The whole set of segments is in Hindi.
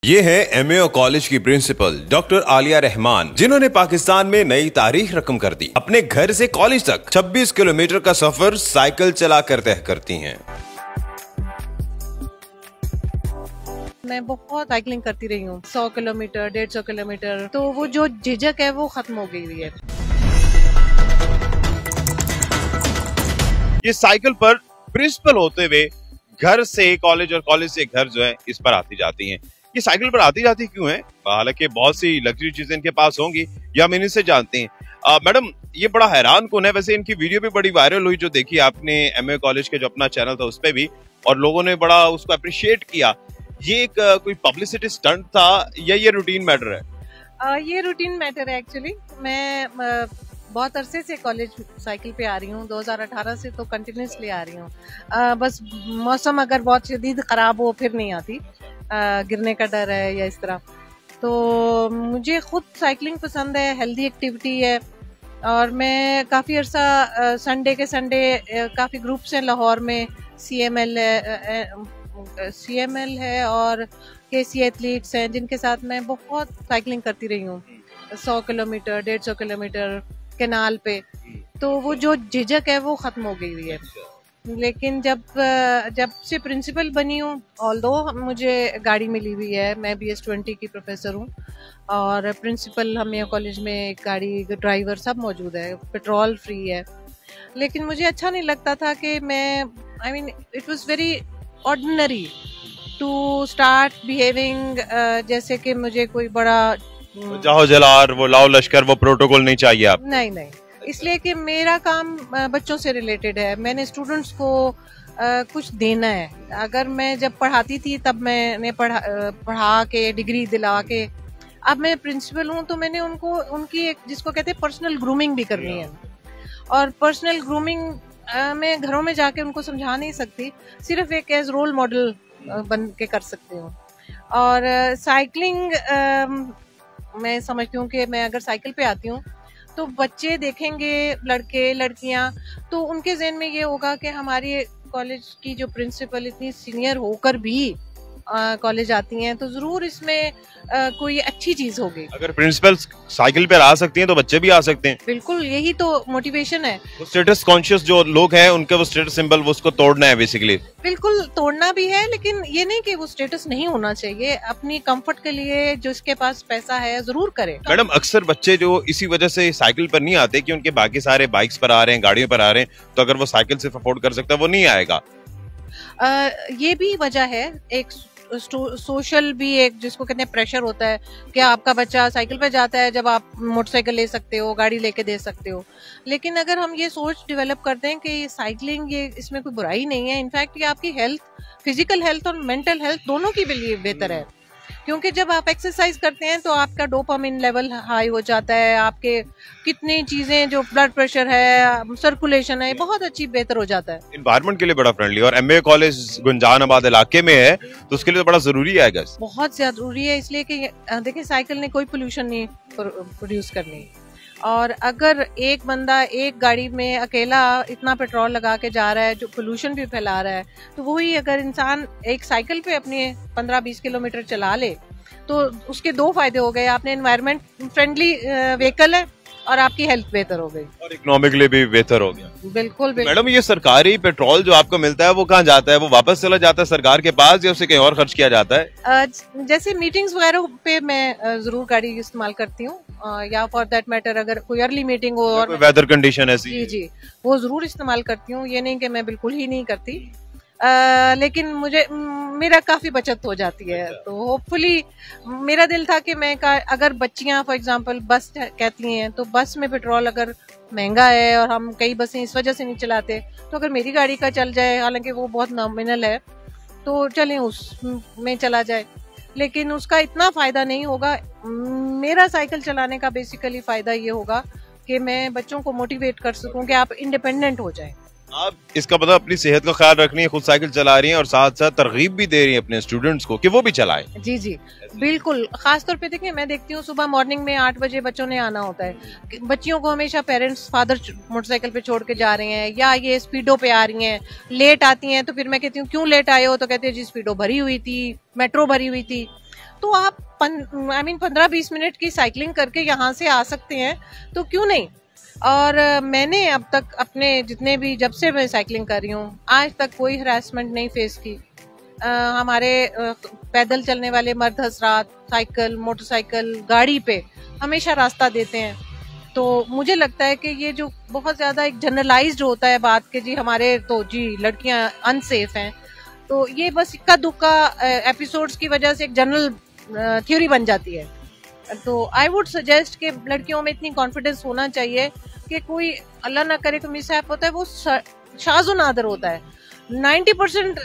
ये है एमए कॉलेज की प्रिंसिपल डॉक्टर आलिया रहमान, जिन्होंने पाकिस्तान में नई तारीख रकम कर दी। अपने घर से कॉलेज तक 26 किलोमीटर का सफर साइकिल चलाकर तय करती हैं। मैं बहुत साइकिलिंग करती रही हूँ, 100 किलोमीटर 150 किलोमीटर, तो वो जो झिझक है वो खत्म हो गई है। ये साइकिल पर प्रिंसिपल होते हुए घर से कॉलेज और कॉलेज से घर जो है इस पर आती जाती हैं। ये साइकिल पर आती जाती क्यों है? हालांकि बहुत सी लग्जरी चीजें इनके पास होंगी या हम इनसे जानते हैं। मैडम, ये बड़ा हैरान कौन है? वैसे इनकी वीडियो भी बड़ी वायरल हुई जो देखी आपने एमए कॉलेज के जो अपना चैनल था उस पर भी, और लोगों ने बड़ा उसको अप्रिशिएट किया। ये एक कोई पब्लिसिटी स्टंट था या ये रूटीन मैटर है? ये रूटीन मैटर है एक्चुअली। मैं बहुत अरसे से कॉलेज साइकिल पे आ रही हूँ, 2018 से तो कंटिन्यूसली आ रही हूँ। बस मौसम अगर बहुत शदीद खराब हो फिर नहीं आती, गिरने का डर है या इस तरह। तो मुझे खुद साइकिलिंग पसंद है, हेल्दी एक्टिविटी है, और मैं काफ़ी अरसा संडे के संडे काफ़ी ग्रुप्स हैं लाहौर में, CML है और KC एथलीट्स हैं जिनके साथ मैं बहुत साइकिलिंग करती रही हूँ, 100 किलोमीटर 150 किलोमीटर कैनाल पे। तो वो जो झिझक है वो खत्म हो गई है। लेकिन जब से प्रिंसिपल बनी हूँ, ऑल्दो मुझे गाड़ी मिली हुई है, मैं BS20 की प्रोफेसर हूँ और प्रिंसिपल हमें कॉलेज में एक गाड़ी, ड्राइवर सब मौजूद है, पेट्रोल फ्री है। लेकिन मुझे अच्छा नहीं लगता था कि मैं it was very ordinary to start behaving जैसे कि मुझे कोई बड़ा जाहो जलार, वो लाओ लश्कर, वो प्रोटोकॉल नहीं चाहिए आप? नहीं, इसलिए कि मेरा काम बच्चों से रिलेटेड है। मैंने स्टूडेंट्स को कुछ देना है। अगर मैं जब पढ़ाती थी तब मैंने पढ़ा के डिग्री दिला के, अब मैं प्रिंसिपल हूँ तो मैंने उनको उनकी एक जिसको कहते हैं पर्सनल ग्रूमिंग भी करनी है। और पर्सनल ग्रूमिंग मैं घरों में जाके उनको समझा नहीं सकती, सिर्फ एक एज रोल मॉडल बन के कर सकती हूँ। और साइकिलिंग मैं समझती हूँ कि मैं अगर साइकिल पे आती हूँ तो बच्चे देखेंगे, लड़के लड़कियां, तो उनके ज़हन में ये होगा कि हमारी कॉलेज की जो प्रिंसिपल इतनी सीनियर होकर भी कॉलेज आती हैं, तो जरूर इसमें कोई अच्छी चीज होगी। अगर प्रिंसिपल साइकिल पर आ सकती हैं तो बच्चे भी आ सकते हैं। बिल्कुल, यही तो मोटिवेशन है। वो स्टेटस कॉन्शियस जो लोग हैं उनके वो स्टेटस सिंबल वो उसको तोड़ना है बेसिकली। बिल्कुल तोड़ना भी है, लेकिन ये नहीं कि वो स्टेटस नहीं होना चाहिए। अपनी कंफर्ट के लिए जो इसके पास पैसा है जरूर करे। मैडम, अक्सर बच्चे जो इसी वजह से साइकिल पर नहीं आते कि उनके बाकी सारे बाइक्स पर आ रहे हैं, गाड़ियों पर आ रहे हैं, तो अगर वो साइकिल सिर्फ अफोर्ड कर सकता है वो नहीं आएगा। ये भी वजह है। एक सोशल भी एक जिसको कहते हैं प्रेशर होता है कि आपका बच्चा साइकिल पे जाता है जब आप मोटरसाइकिल ले सकते हो, गाड़ी लेके दे सकते हो। लेकिन अगर हम ये सोच डेवलप करते हैं कि साइकिलिंग ये इसमें कोई बुराई नहीं है, इनफैक्ट ये आपकी हेल्थ, फिजिकल हेल्थ और मेंटल हेल्थ दोनों के लिए बेहतर है। क्योंकि जब आप एक्सरसाइज करते हैं तो आपका डोपामिन लेवल हाई हो जाता है, आपके कितनी चीजें जो ब्लड प्रेशर है, सर्कुलेशन है, बहुत अच्छी बेहतर हो जाता है। एनवायरनमेंट के लिए बड़ा फ्रेंडली, और एमए कॉलेज गुंजानाबाद इलाके में है तो उसके लिए तो बड़ा जरूरी है। बहुत जरूरी है, इसलिए कि देखिए साइकिल ने कोई पोल्यूशन नहीं प्रोड्यूस करनी, और अगर एक बंदा एक गाड़ी में अकेला इतना पेट्रोल लगा के जा रहा है जो पोल्यूशन भी फैला रहा है, तो वही अगर इंसान एक साइकिल पे अपने 15-20 किलोमीटर चला ले तो उसके दो फायदे हो गए। आपने एनवायरनमेंट फ्रेंडली व्हीकल है और आपकी हेल्थ बेहतर हो गई और इकोनॉमिकली भी बेहतर हो गया। बिल्कुल। मैडम, ये सरकारी पेट्रोल जो आपको मिलता है वो कहाँ जाता है? वो वापस चला जाता है सरकार के पास या उसे कहीं और खर्च किया जाता है? जैसे मीटिंग्स वगैरह पे मैं जरूर गाड़ी इस्तेमाल करती हूँ, या फॉर दैट मैटर अगर कोई अर्ली मीटिंग हो और वेदर कंडीशन ऐसी, जी वो जरूर इस्तेमाल करती हूँ। ये नहीं कि मैं बिल्कुल ही नहीं करती, लेकिन मेरा काफी बचत हो जाती है। तो होपफुली मेरा दिल था कि मैं अगर बच्चियां फॉर एग्जांपल बस कहती हैं, तो बस में पेट्रोल अगर महंगा है और हम कई बसें इस वजह से नहीं चलाते, तो अगर मेरी गाड़ी का चल जाए, हालांकि वो बहुत नॉमिनल है, तो चलें उसमें चला जाए, लेकिन उसका इतना फायदा नहीं होगा। मेरा साइकिल चलाने का बेसिकली फायदा ये होगा कि मैं बच्चों को मोटिवेट कर सकूं कि आप इंडिपेंडेंट हो जाएं। आप इसका मतलब अपनी सेहत का ख्याल रख रही है, खुद साइकिल चला रही हैं और साथ साथ तरगीब भी दे रही हैं अपने स्टूडेंट्स को कि वो भी चलाएं। जी बिल्कुल। खास तौर पे देखिए, मैं देखती हूँ सुबह मॉर्निंग में 8 बजे बच्चों ने आना होता है। बच्चियों को हमेशा पेरेंट्स फादर मोटरसाइकिल पे छोड़ के जा रहे हैं, या ये स्पीडो पे आ रही हैं, लेट आती हैं। तो फिर मैं कहती हूँ क्यों लेट आए हो? तो कहते हैं जी स्पीडो भरी हुई थी, मेट्रो भरी हुई थी। तो आप 15-20 मिनट की साइकिलिंग करके यहाँ से आ सकते हैं, तो क्यों नहीं। और मैंने अब तक अपने जितने भी, जब से मैं साइकिलिंग कर रही हूँ, आज तक कोई हरासमेंट नहीं फेस की। हमारे पैदल चलने वाले मर्द हजरात साइकिल, मोटरसाइकिल, गाड़ी पे हमेशा रास्ता देते हैं। तो मुझे लगता है कि ये जो बहुत ज्यादा एक जनरलाइज्ड होता है बात के जी हमारे तो जी लड़कियां अनसेफ हैं, तो ये बस इक्का दुक्का एपिसोड्स की वजह से एक जनरल थ्योरी बन जाती है। तो आई वुड सजेस्ट कि लड़कियों में इतनी कॉन्फिडेंस होना चाहिए कि कोई अल्लाह ना करे कोई मिसहैप होता है, वो शाज़ो नादर होता है। 90%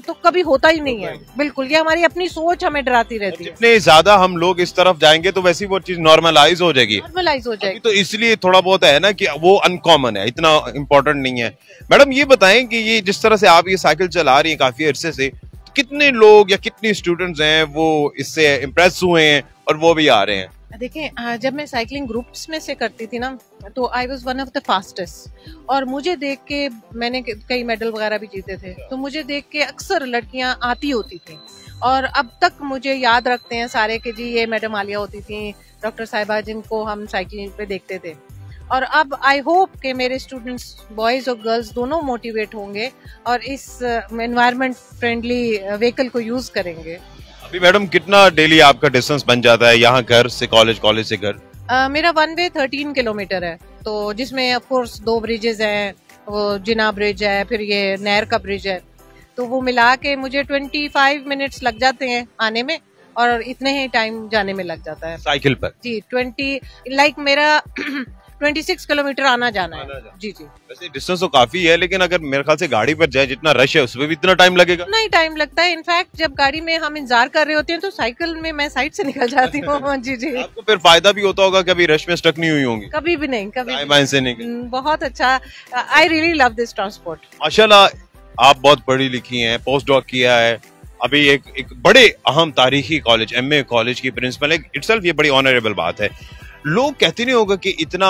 तो कभी होता ही नहीं है। बिल्कुल, ये हमारी अपनी सोच हमें डराती रहती है। जितने ज्यादा हम लोग इस तरफ जाएंगे तो वैसी वो चीज नॉर्मलाइज हो जाएगी, नॉर्मलाइज हो जाएगी। तो इसलिए थोड़ा बहुत है ना कि वो अनकॉमन है, इतना इम्पोर्टेंट नहीं है। मैडम ये बताएं कि ये जिस तरह से आप ये साइकिल चला रही हैं काफी अरसे से, कितने लोग या कितनी स्टूडेंट्स हैं वो इससे इम्प्रेस हुए हैं और वो भी आ रहे हैं? देखिए, जब मैं साइकिलिंग ग्रुप्स में से करती थी ना, तो I was one of the fastest, और मुझे देख के मैंने कई मेडल वगैरह भी जीते थे, तो मुझे देख के अक्सर लड़कियां आती होती थी और अब तक मुझे याद रखते हैं सारे कि जी ये मैडम आलिया होती थी, डॉक्टर साहिबा, जिनको हम साइकिलिंग पे देखते थे। और अब आई होप कि मेरे स्टूडेंट्स बॉयज और गर्ल्स दोनों मोटिवेट होंगे और इस एनवायरनमेंट फ्रेंडली व्हीकल को यूज करेंगे। अभी मैडम कितना डेली आपका डिस्टेंस बन जाता है यहाँ घर से कॉलेज, कॉलेज से घर? मेरा वन वे 13 किलोमीटर है, तो जिसमें ऑफ कोर्स 2 ब्रिजेस हैं, वो जिना ब्रिज है, फिर ये नहर का ब्रिज है, तो वो मिला के मुझे 25 मिनट्स लग जाते हैं आने में और इतने ही टाइम जाने में लग जाता है साइकिल पर जी। 20 मेरा 26 किलोमीटर आना जाना है जी जी। वैसे डिस्टेंस तो काफी है, लेकिन अगर मेरे ख्याल से गाड़ी पर जाए जितना रश है उसमें भी इतना टाइम लगेगा? नहीं, टाइम लगता है। इनफैक्ट जब गाड़ी में हम इंतजार कर रहे होते हैं तो साइकिल में मैं साइड से निकल जाती हूँ जी जी। आपको फिर फायदा भी होता होगा, कभी रश में स्टक नहीं हुई होंगी? कभी भी नहीं, कभी भी से नहीं। बहुत अच्छा, I really love this transport. माशाल्लाह, आप बहुत पढ़ी लिखी हैं, पोस्ट डॉक किया है, अभी एक बड़े अहम तारीखी कॉलेज MA कॉलेज की प्रिंसिपल है, इटसेल्फ ये बड़ी ऑनरेबल बात है। लोग कहते नहीं होगा कि इतना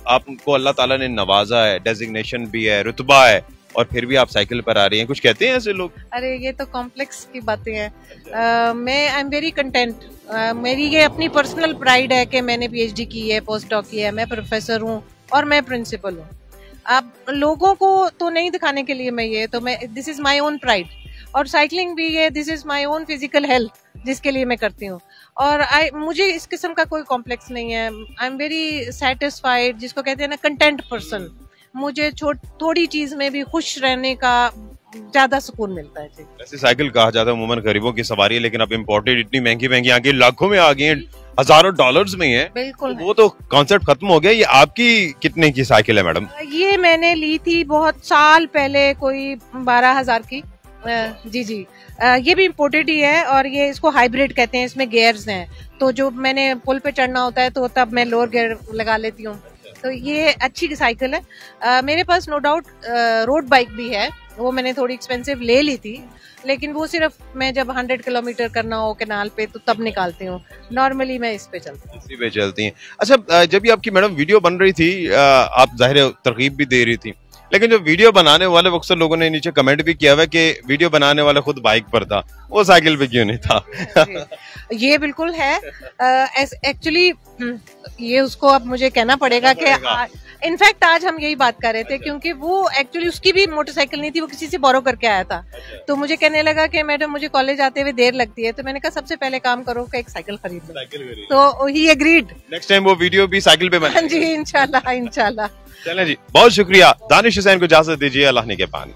आपको अल्लाह ताला ने नवाजा है, डेजिग्नेशन भी है, रुतबा है, और फिर भी आप साइकिल पर आ रही हैं, कुछ कहते हैं ऐसे लोग? अरे ये तो कॉम्प्लेक्स की बातें हैं। मैं आई एम वेरी कंटेंट। मेरी ये अपनी पर्सनल प्राइड है कि मैंने PhD की है, पोस्ट डॉक की है, मैं प्रोफेसर हूँ और मैं प्रिंसिपल हूँ। अब लोगों को तो नहीं दिखाने के लिए मैं ये, तो मैं, this is my own pride. और साइकिलिंग भी ये, this is my own physical health, जिसके लिए मैं करती हूँ। और मुझे इस किस्म का कोई कॉम्प्लेक्स नहीं है। आई एम वेरी सेटिस्फाइड, जिसको कहते हैं ना कंटेंट पर्सन। मुझे थोड़ी चीज में भी खुश रहने का ज्यादा सुकून मिलता है जी। वैसे साइकिल कहा जाता है उमूमन गरीबों की सवारी है, लेकिन अब इम्पोर्टेड इतनी महंगी महंगी आगे लाखों में आ गई है, हजारों डॉलर्स में है। बिल्कुल, वो तो कॉन्सेप्ट खत्म हो गया। ये आपकी कितने की साइकिल है मैडम? ये मैंने ली थी बहुत साल पहले, कोई 12,000 की जी जी। ये भी इम्पोर्टेड ही है और ये इसको हाइब्रिड कहते हैं, इसमें गियर्स हैं, तो जो मैंने पुल पे चढ़ना होता है तो तब मैं लोअर गियर लगा लेती हूँ, तो ये अच्छी साइकिल है। मेरे पास नो डाउट रोड बाइक भी है, वो मैंने थोड़ी एक्सपेंसिव ले ली थी, लेकिन वो सिर्फ मैं जब 100 किलोमीटर करना हो कैनाल पे तो तब निकालती हूँ। नॉर्मली मैं इस पे चलती हूँ। इसी पे चलती हैं। अच्छा, जब ये आपकी मैडम वीडियो बन रही थी, आप जाहिर तरकीब भी दे रही थी, लेकिन जो वीडियो बनाने वाले अक्सर लोगों ने नीचे कमेंट भी किया हुआ कि वीडियो बनाने वाला खुद बाइक पर था, वो साइकिल पे क्यों नहीं था? ये बिल्कुल है। एक्चुअली ये उसको अब मुझे कहना पड़ेगा कि इनफैक्ट आज हम यही बात कर रहे थे, क्योंकि वो एक्चुअली उसकी भी मोटरसाइकिल नहीं थी, वो किसी से बोरो करके आया था। तो मुझे कहने लगा कि मैडम मुझे कॉलेज आते हुए देर लगती है, तो मैंने कहा सबसे पहले काम करो कि एक साइकिल खरीद लो। तो ही एग्रीड। नेक्स्ट टाइम वो वीडियो भी साइकिल पे बना जी, इंशाल्लाह इंशाल्लाह। चलें जी, बहुत शुक्रिया। दानिश हुसैन को इजाजत दीजिए, अल्लाह ने के पानी।